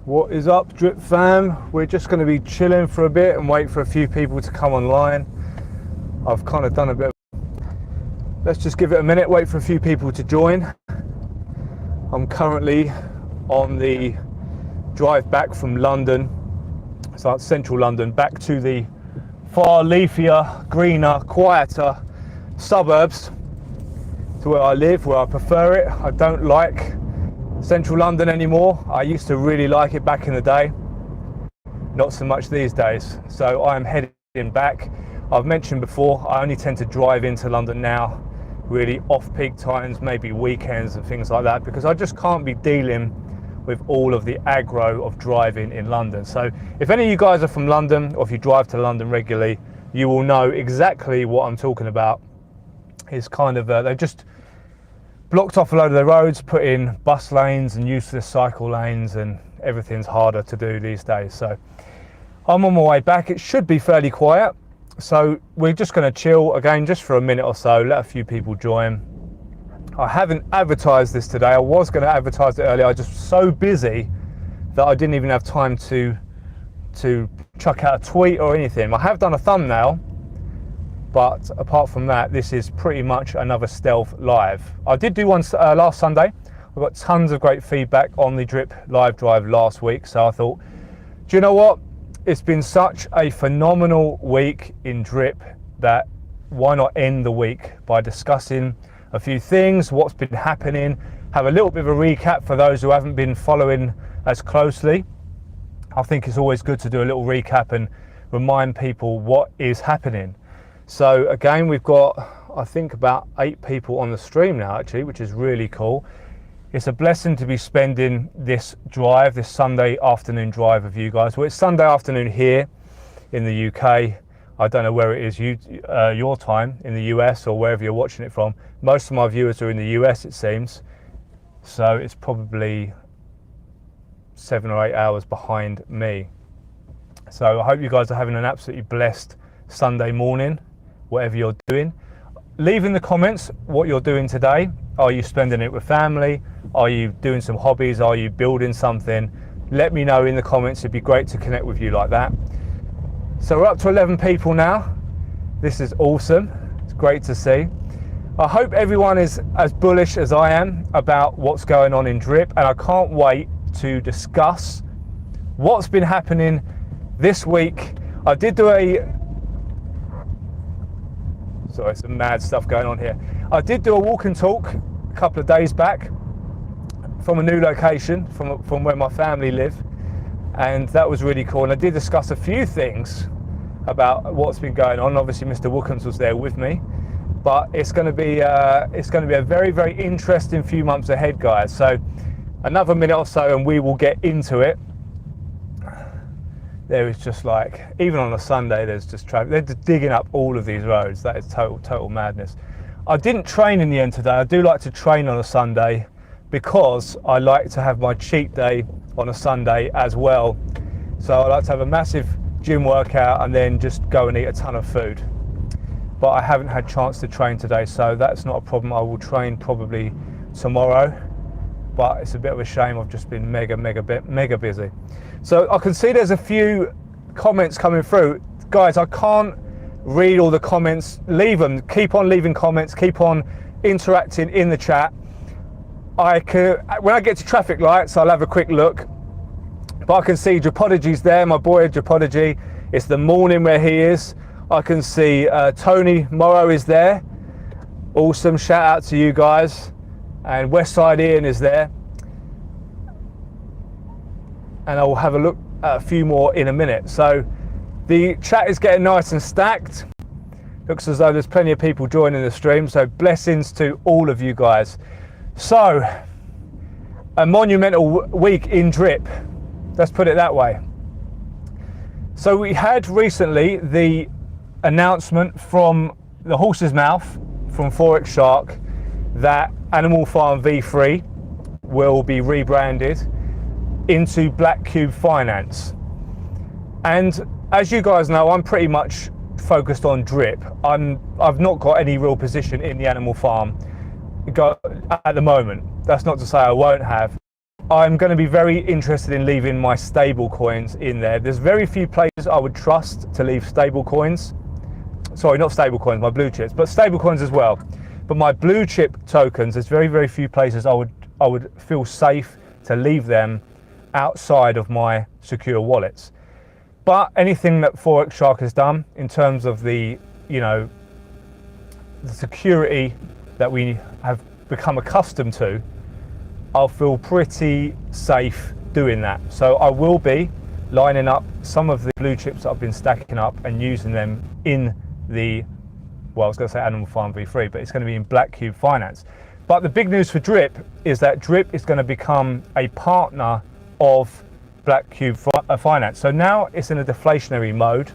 What is up, Drip fam? We're just going to be chilling for a bit and wait for a few people to come online. I've kind of done a bit of... Let's just give it a minute, wait for a few people to join. I'm currently on the drive back from London, so it's central London, back to the far leafier, greener, quieter suburbs to where I live, where I prefer it. I don't like central London anymore. I used to really like it back in the day, not so much these days. So I'm heading back. I've mentioned before, I only tend to drive into London now, really off-peak times, maybe weekends and things like that, because I just can't be dealing with all of the aggro of driving in London. So if any of you guys are from London, or if you drive to London regularly, you will know exactly what I'm talking about. It's kind of, they've just blocked off a load of the roads, put in bus lanes and useless cycle lanes, and everything's harder to do these days. So I'm on my way back. It should be fairly quiet. So we're just going to chill again just for a minute or so, let a few people join. I haven't advertised this today. I was going to advertise it earlier. I was just so busy that I didn't even have time to chuck out a tweet or anything. I have done a thumbnail, but apart from that, this is pretty much another stealth live. I did do one last Sunday. I got tons of great feedback on the Drip live drive last week. So I thought, do you know what? It's been such a phenomenal week in Drip that why not end the week by discussing a few things, what's been happening, have a little bit of a recap for those who haven't been following as closely. I think it's always good to do a little recap and remind people what is happening. So again, we've got, I think, about 8 people on the stream now actually, which is really cool. It's a blessing to be spending this drive, this Sunday afternoon drive with you guys. Well, it's Sunday afternoon here in the UK. I don't know where it is your time in the US or wherever you're watching it from. Most of my viewers are in the US, it seems. So it's probably 7 or 8 hours behind me. So I hope you guys are having an absolutely blessed Sunday morning, whatever you're doing. Leave in the comments what you're doing today. Are you spending it with family? Are you doing some hobbies? Are you building something? Let me know in the comments. It'd be great to connect with you like that. So we're up to 11 people now. This is awesome. It's great to see. I hope everyone is as bullish as I am about what's going on in Drip, and I can't wait to discuss what's been happening this week. I did do sorry, some mad stuff going on here. I did do a walk and talk a couple of days back from a new location, from where my family live, and that was really cool. And I did discuss a few things about what's been going on. Obviously, Mr. Wookums was there with me, but it's going to be a very, very interesting few months ahead, guys. So another minute or so, and we will get into it. There is just like, even on a Sunday, there's just traffic. They're just digging up all of these roads. That is total madness. I didn't train in the end today. I do like to train on a Sunday because I like to have my cheat day on a Sunday as well. So I like to have a massive gym workout and then just go and eat a ton of food. But I haven't had a chance to train today, so that's not a problem. I will train probably tomorrow, but it's a bit of a shame. I've just been mega busy. So I can see there's a few comments coming through. Guys, I can't read all the comments. Leave them. Keep on leaving comments. Keep on interacting in the chat. When I get to traffic lights, I'll have a quick look. But I can see Japodigy's there, my boy Japodigy. It's the morning where he is. I can see Tony Morrow is there. Awesome. Shout out to you guys. And Westside Ian is there. And I'll have a look at a few more in a minute. So the chat is getting nice and stacked. Looks as though there's plenty of people joining the stream. So blessings to all of you guys. So a monumental week in Drip. Let's put it that way. So we had recently the announcement from the horse's mouth from Forex Shark that Animal Farm V3 will be rebranded into Black Cube Finance. And as you guys know, I'm pretty much focused on Drip. I've not got any real position in the Animal Farm at the moment. That's not to say I won't have, I'm going to be very interested in leaving my stable coins in there. There's very few places I would trust to leave stable coins. Sorry, not stable coins, my blue chips, but stable coins as well. But my blue chip tokens, there's very, very few places I would feel safe to leave them outside of my secure wallets. But anything that Forex Shark has done in terms of the, you know, the security that we have become accustomed to, I'll feel pretty safe doing that. So I will be lining up some of the blue chips that I've been stacking up and using them in the, well, I was going to say Animal Farm V3, but it's going to be in Black Cube Finance. But the big news for Drip is that Drip is going to become a partner of Black Cube Finance. So now it's in a deflationary mode.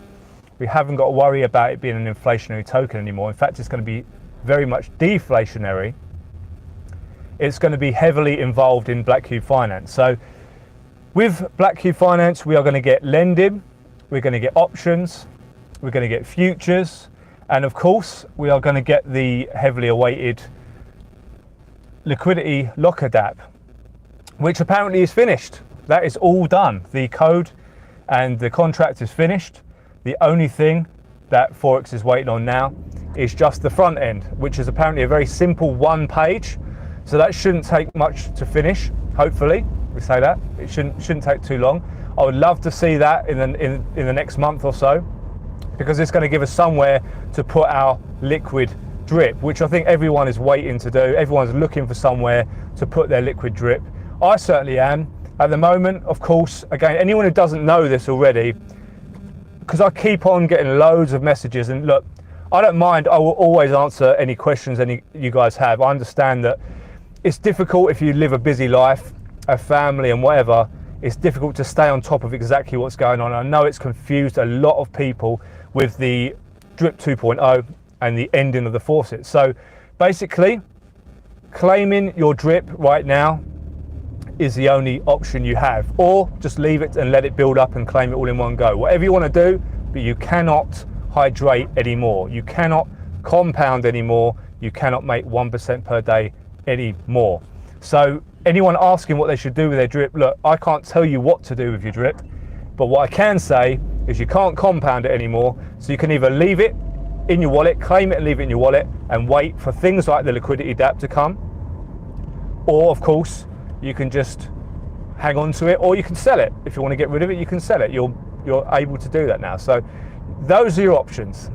We haven't got to worry about it being an inflationary token anymore. In fact, it's going to be very much deflationary. It's going to be heavily involved in Black Cube Finance. So with Black Cube Finance, we are going to get lending, we're going to get options, we're going to get futures, and of course, we are going to get the heavily awaited liquidity locker DApp, which apparently is finished. That is all done. The code and the contract is finished. The only thing that Forex is waiting on now is just the front end, which is apparently a very simple one page. So that shouldn't take much to finish, hopefully. We say that. It shouldn't take too long. I would love to see that in the next month or so, because it's going to give us somewhere to put our liquid drip, which I think everyone is waiting to do. Everyone's looking for somewhere to put their liquid drip. I certainly am. At the moment, of course, again, anyone who doesn't know this already, because I keep on getting loads of messages, and look, I don't mind, I will always answer any questions you guys have. I understand that it's difficult if you live a busy life, a family and whatever. It's difficult to stay on top of exactly what's going on. I know it's confused a lot of people with the Drip 2.0 and the ending of the faucet. So basically, claiming your drip right now is the only option you have, or just leave it and let it build up and claim it all in one go. Whatever you want to do, but you cannot hydrate anymore. You cannot compound anymore. You cannot make 1% per day anymore. So anyone asking what they should do with their drip, look, I can't tell you what to do with your drip, but what I can say is you can't compound it anymore. So you can either leave it in your wallet, claim it and leave it in your wallet and wait for things like the liquidity DApp to come, or of course you can just hang on to it, or you can sell it. If you want to get rid of it, you can sell it. You're able to do that now. So those are your options.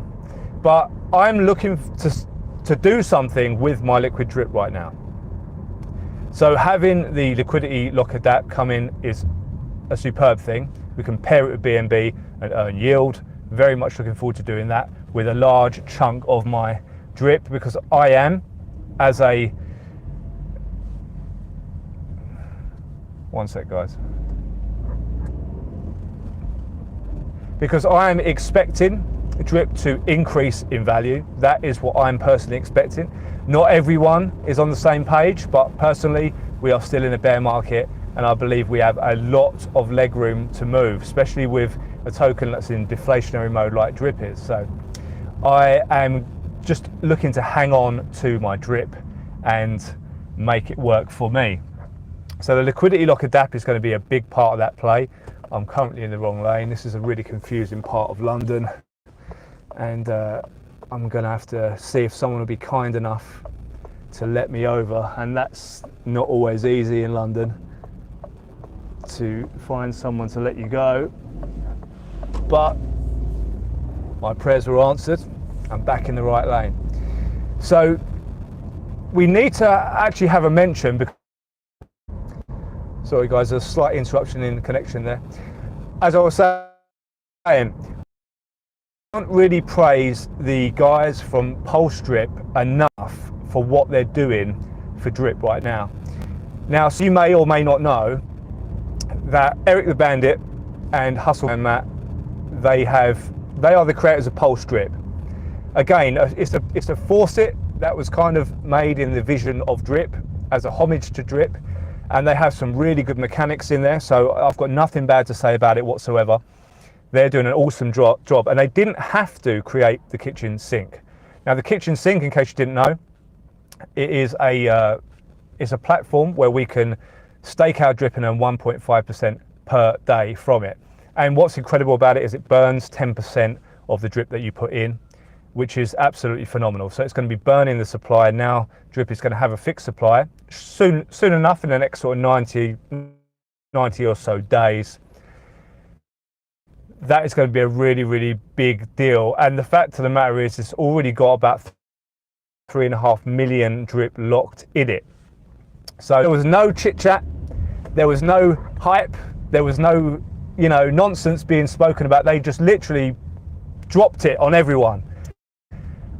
But I'm looking to do something with my liquid drip right now. So having the liquidity locker DApp come in is a superb thing. We can pair it with BNB and earn yield. Very much looking forward to doing that with a large chunk of my drip, because I am, as a, one sec guys, because I am expecting drip to increase in value. That is what I'm personally expecting. Not everyone is on the same page, but personally we are still in a bear market, and I believe we have a lot of leg room to move, especially with a token that's in deflationary mode like drip is. So I am just looking to hang on to my drip and make it work for me. So the liquidity locker DApp is going to be a big part of that play. I'm currently in the wrong lane. This is a really confusing part of London, and I'm going to have to see if someone will be kind enough to let me over, and that's not always easy in London, to find someone to let you go. But my prayers were answered. I'm back in the right lane. So we need to actually have a mention, because, sorry guys, there's a slight interruption in the connection there. As I was saying, I can't really praise the guys from Pulse Drip enough for what they're doing for Drip right now. Now, so you may or may not know that Eric the Bandit and Hustle and Matt, they are the creators of Pulse Drip. Again, it's a faucet that was kind of made in the vision of Drip as a homage to Drip, and they have some really good mechanics in there, so I've got nothing bad to say about it whatsoever. They're doing an awesome job, and they didn't have to create the kitchen sink. Now, the kitchen sink, in case you didn't know, it is a platform where we can stake our drip and earn 1.5% per day from it. And what's incredible about it is it burns 10% of the drip that you put in, which is absolutely phenomenal. So it's going to be burning the supply. Now drip is going to have a fixed supply soon enough, in the next sort of 90 or so days. That is going to be a really, really big deal. And the fact of the matter is, it's already got about 3.5 million drip locked in it. So there was no chit chat, there was no hype, there was no, nonsense being spoken about. They just literally dropped it on everyone.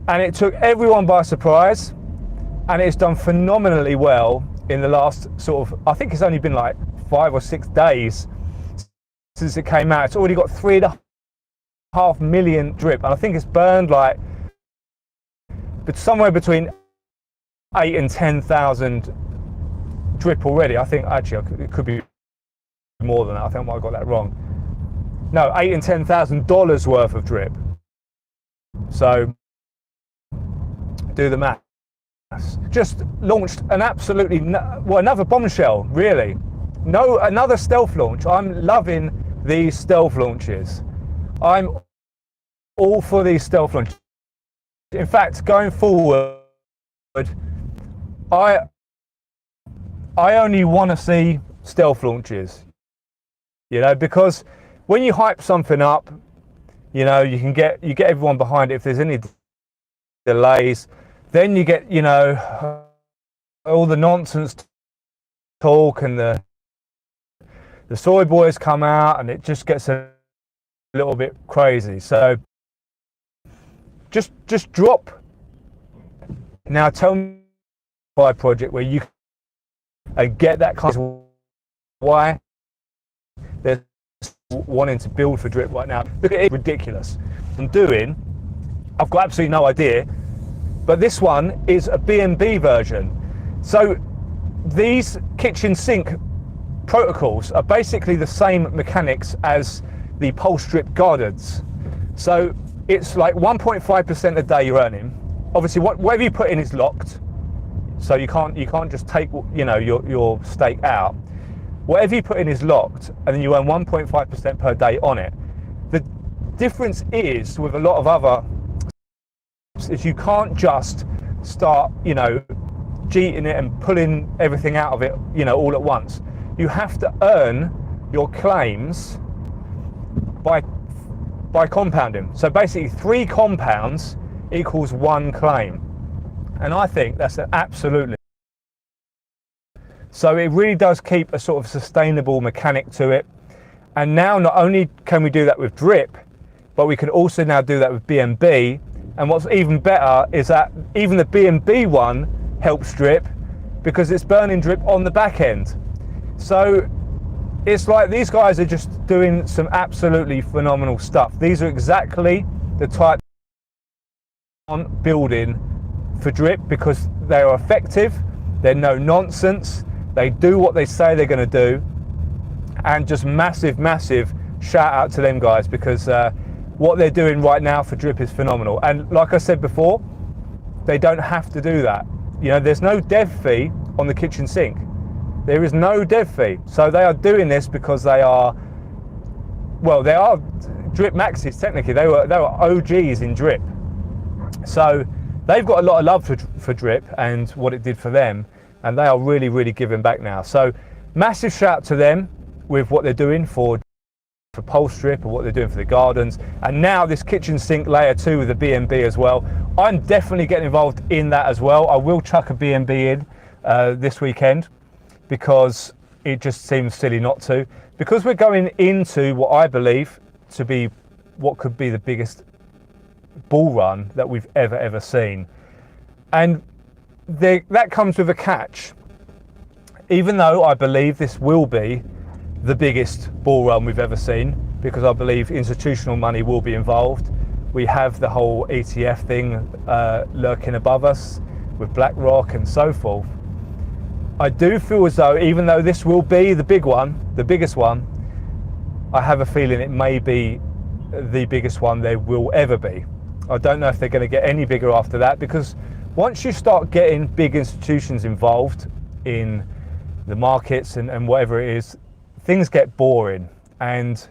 And it took everyone by surprise, and it's done phenomenally well in the last sort of, I think it's only been like 5 or 6 days since it came out. It's already got 3.5 million drip, and I think it's burned like somewhere between 8 and 10,000 drip already. I think actually it could be more than that. I think I might have got that wrong. No, $8,000 and $10,000 worth of drip. So do the math. Just launched an absolutely another bombshell, really. Another stealth launch. I'm loving these stealth launches. I'm all for these stealth launches. In fact, going forward, I only want to see stealth launches, because when you hype something up, you can get everyone behind it. If there's any delays, then you get all the nonsense talk, and the soy boys come out, and it just gets a little bit crazy. So just drop. Now tell me by project where you can get that kind of why they're wanting to build for drip right now. Look at it, ridiculous. I've got absolutely no idea, but this one is a B&B version. So these kitchen sink protocols are basically the same mechanics as the pulse drip gardens. So it's like 1.5% a day you're earning. Obviously, whatever you put in is locked, so you can't just take your stake out. Whatever you put in is locked, and then you earn 1.5% per day on it. The difference is with a lot of other is you can't just start cheating it and pulling everything out of it all at once. You have to earn your claims by compounding. So basically 3 compounds equals 1 claim, and I think that's an absolutely. So it really does keep a sort of sustainable mechanic to it. And now not only can we do that with drip, but we can also now do that with B&B. And what's even better is that even the B&B one helps drip, because it's burning drip on the back end. So it's like these guys are just doing some absolutely phenomenal stuff. These are exactly the type on building for drip, because they are effective, they're no nonsense, they do what they say they're going to do, and just massive shout out to them guys, because what they're doing right now for drip is phenomenal. And like I said before, they don't have to do that. There's no dev fee on the kitchen sink. There is no dev fee. So they are doing this because they are drip maxis technically. They were OGs in drip. So they've got a lot of love for drip and what it did for them, and they are really giving back now. So massive shout to them with what they're doing for pulse drip, or what they're doing for the gardens, and now this kitchen sink layer 2 with the B&B as well. I'm definitely getting involved in that as well. I will chuck a B&B in this weekend, because it just seems silly not to, because we're going into what I believe to be what could be the biggest bull run that we've ever seen. And that comes with a catch. Even though I believe this will be the biggest bull run we've ever seen, because I believe institutional money will be involved. We have the whole ETF thing lurking above us with BlackRock and so forth. I do feel as though, even though this will be the big one, the biggest one, I have a feeling it may be the biggest one there will ever be. I don't know if they're going to get any bigger after that, because once you start getting big institutions involved in the markets and whatever it is, things get boring and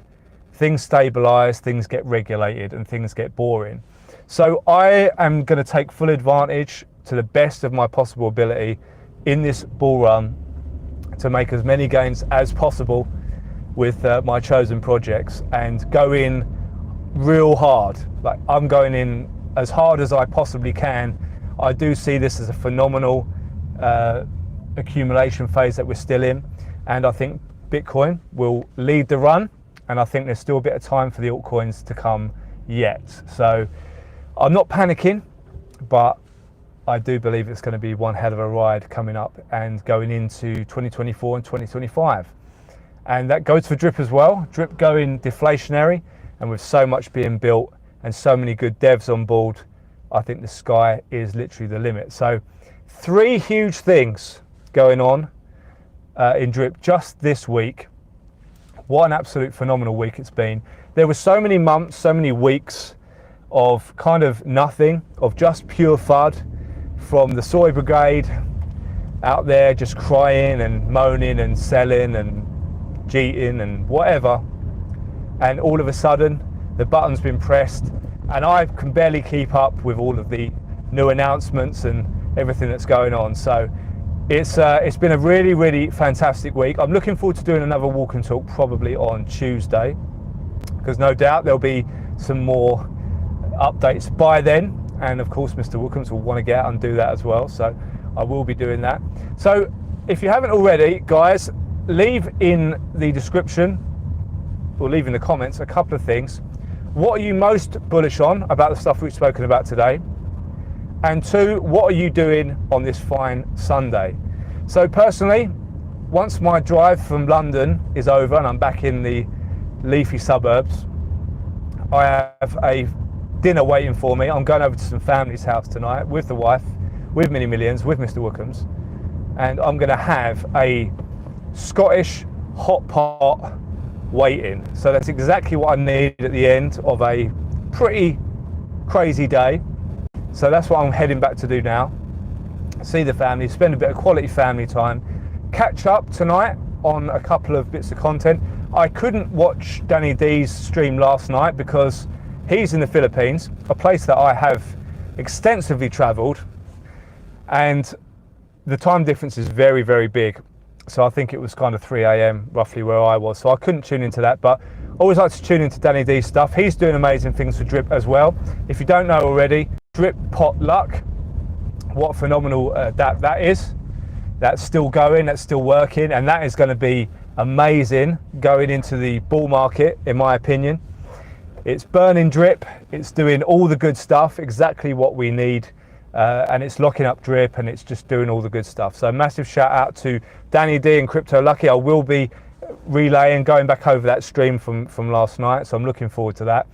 things stabilize, things get regulated and things get boring. So I am going to take full advantage to the best of my possible ability in this bull run to make as many gains as possible with my chosen projects and go in real hard. Like, I'm going in as hard as I possibly can. I do see this as a phenomenal accumulation phase that we're still in, and I think Bitcoin will lead the run, and I think there's still a bit of time for the altcoins to come yet. So I'm not panicking, but I do believe it's going to be one hell of a ride coming up and going into 2024 and 2025. And that goes for Drip as well. Drip going deflationary, and with so much being built and so many good devs on board, I think the sky is literally the limit. So 3 huge things going on in Drip just this week. What an absolute phenomenal week it's been. There were so many months, so many weeks of kind of nothing, of just pure FUD from the soy brigade out there just crying and moaning and selling and cheating and whatever. And all of a sudden the button's been pressed and I can barely keep up with all of the new announcements and everything that's going on. So it's been a really, really fantastic week. I'm looking forward to doing another walk and talk probably on Tuesday, because no doubt there'll be some more updates by then. And of course, Mr. Wilkins will want to get out and do that as well. So I will be doing that. So if you haven't already, guys, leave in the description or leave in the comments a couple of things. What are you most bullish on about the stuff we've spoken about today? And 2, what are you doing on this fine Sunday? So personally, once my drive from London is over and I'm back in the leafy suburbs, I have a dinner waiting for me. I'm going over to some family's house tonight with the wife, with Mini Millionz, with Mr. Wilkins, and I'm going to have a Scottish hot pot waiting. So that's exactly what I need at the end of a pretty crazy day. So that's what I'm heading back to do now. See the family, spend a bit of quality family time, catch up tonight on a couple of bits of content. I couldn't watch Danny D's stream last night because he's in the Philippines, a place that I have extensively traveled, and the time difference is very, very big. So I think it was kind of 3 a.m. roughly where I was. So I couldn't tune into that, but I always like to tune into Danny D's stuff. He's doing amazing things for Drip as well. If you don't know already, Drip Potluck, what phenomenal that is. That's still going, that's still working, and that is going to be amazing going into the bull market, in my opinion. It's burning Drip, it's doing all the good stuff, exactly what we need, and it's locking up Drip, and it's just doing all the good stuff. So massive shout out to Danny D and Crypto Lucky. I will be relaying, going back over that stream from last night, so I'm looking forward to that.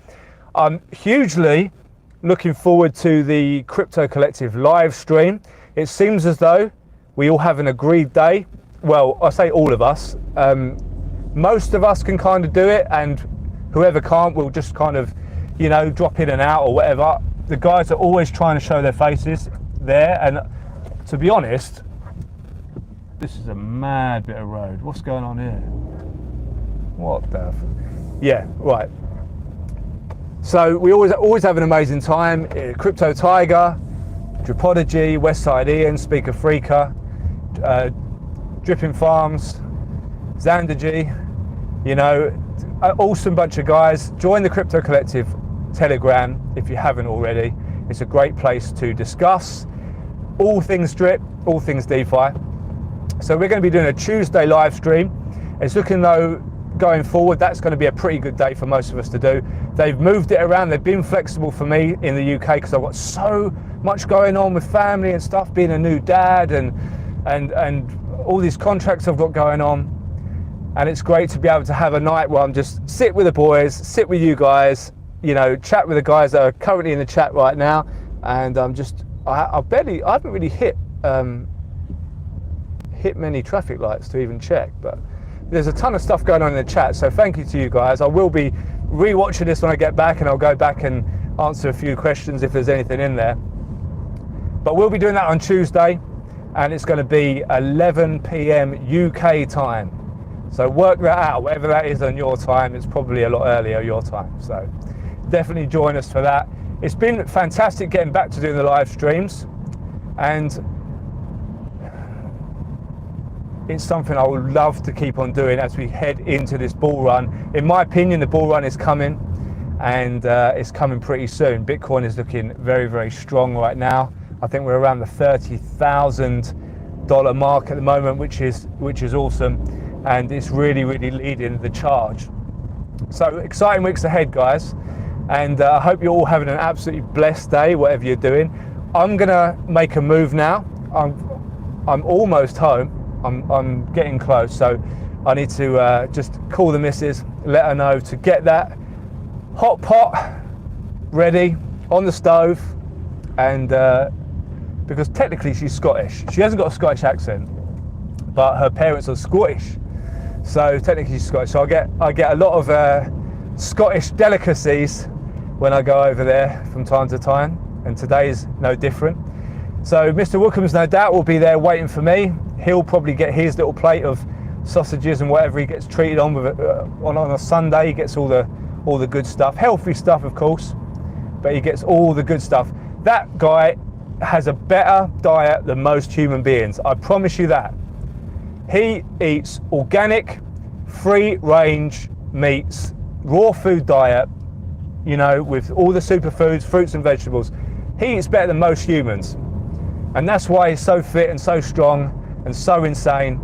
I'm hugely looking forward to the Crypto Collective live stream. It seems as though we all have an agreed day. Well, I say all of us. Most of us can kind of do it, and whoever can't will just kind of, you know, drop in and out or whatever. The guys are always trying to show their faces there, and to be honest, this is a mad bit of road. What's going on here? What the? Yeah, right. So we always have an amazing time. Crypto Tiger, Dripodigy, Westside Ian, Speaker Freaka, Dripping Farms, Xandergy, you know, an awesome bunch of guys. Join the Crypto Collective Telegram if you haven't already. It's a great place to discuss all things Drip, all things DeFi. So we're going to be doing a Tuesday live stream. It's looking though, going forward, that's going to be a pretty good day for most of us to do. They've moved it around. They've been flexible for me in the UK because I've got so much going on with family and stuff, being a new dad and all these contracts I've got going on. And it's great to be able to have a night where I'm just sit with the boys, sit with you guys, you know, chat with the guys that are currently in the chat right now. And I'm just, I haven't really hit many traffic lights to even check, but there's a ton of stuff going on in the chat, so thank you to you guys. I will be re-watching this when I get back, and I'll go back and answer a few questions if there's anything in there. But we'll be doing that on Tuesday. and it's going to be 11 p.m. UK time. So work that out, whatever that is on your time. It's probably a lot earlier your time. So definitely join us for that. It's been fantastic getting back to doing the live streams, and it's something I would love to keep on doing as we head into this bull run. In my opinion, the bull run is coming, and it's coming pretty soon. Bitcoin is looking very, very strong right now. I think we're around the $30,000 mark at the moment, which is awesome, and it's really, really leading the charge. So exciting weeks ahead, guys, and I hope you're all having an absolutely blessed day, whatever you're doing. I'm gonna make a move now. I'm almost home. I'm getting close, so I need to just call the missus, let her know to get that hot pot ready on the stove, and because technically she's Scottish. She hasn't got a Scottish accent, but her parents are Scottish, so technically she's Scottish. So I get a lot of Scottish delicacies when I go over there from time to time, and today is no different. So Mr. Wookham's no doubt will be there waiting for me. He'll probably get his little plate of sausages and whatever he gets treated on with on a Sunday. He gets all the good stuff, healthy stuff, of course, but he gets all the good stuff. That guy has a better diet than most human beings. I promise you that. He eats organic, free-range meats, raw food diet, you know, with all the superfoods, fruits and vegetables. He eats better than most humans, and that's why he's so fit and so strong and so insane.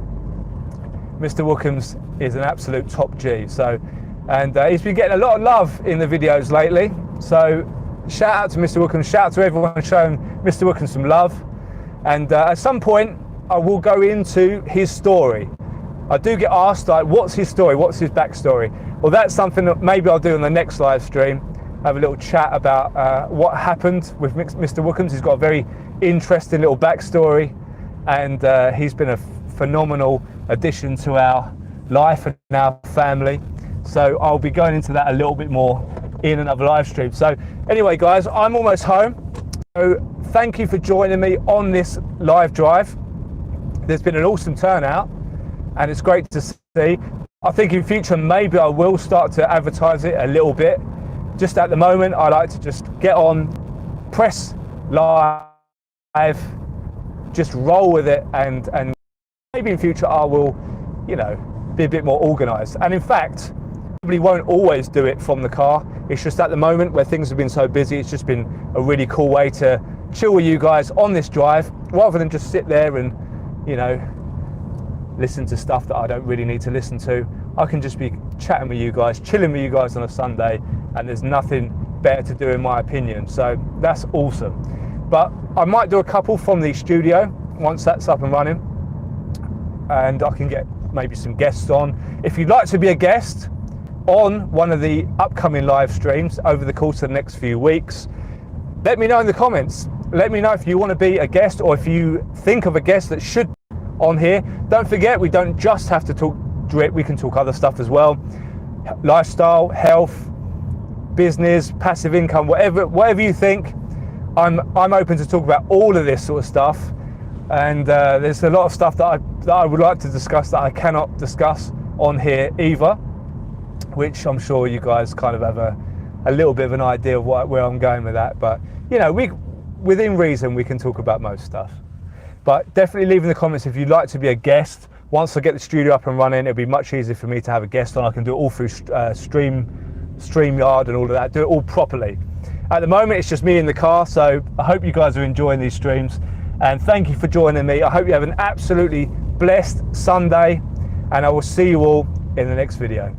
Mr. Wookham's is an absolute top G. So, and he's been getting a lot of love in the videos lately. So shout out to Mr. Wookham, shout out to everyone showing Mr. Wookham some love. And at some point I will go into his story. I do get asked, like, what's his story? What's his backstory? Well, that's something that maybe I'll do on the next live stream. Have a little chat about what happened with Mr. Wookham's. He's got a very interesting little backstory, and he's been a phenomenal addition to our life and our family. So I'll be going into that a little bit more in another live stream. So anyway, guys, I'm almost home. So thank you for joining me on this live drive. There's been an awesome turnout, and it's great to see. I think in future maybe I will start to advertise it a little bit. Just at the moment, I like to just get on, press live, just roll with it, and maybe in future I will, you know, be a bit more organised. And in fact, probably won't always do it from the car. It's just at the moment where things have been so busy, it's just been a really cool way to chill with you guys on this drive, rather than just sit there and, you know, listen to stuff that I don't really need to listen to. I can just be chatting with you guys, chilling with you guys on a Sunday, and there's nothing better to do in my opinion. So that's awesome. But I might do a couple from the studio once that's up and running, and I can get maybe some guests on. If you'd like to be a guest on one of the upcoming live streams over the course of the next few weeks, let me know in the comments. Let me know if you want to be a guest, or if you think of a guest that should be on here. Don't forget, we don't just have to talk drip, we can talk other stuff as well. Lifestyle, health, business, passive income, whatever you think. I'm open to talk about all of this sort of stuff, and there's a lot of stuff that I would like to discuss that I cannot discuss on here either, which I'm sure you guys kind of have a little bit of an idea of where I'm going with that. But you know, within reason, we can talk about most stuff. But definitely leave in the comments if you'd like to be a guest. Once I get the studio up and running, it'll be much easier for me to have a guest on. I can do it all through StreamYard and all of that, do it all properly. At the moment, it's just me in the car, so I hope you guys are enjoying these streams, and thank you for joining me. I hope you have an absolutely blessed Sunday, and I will see you all in the next video.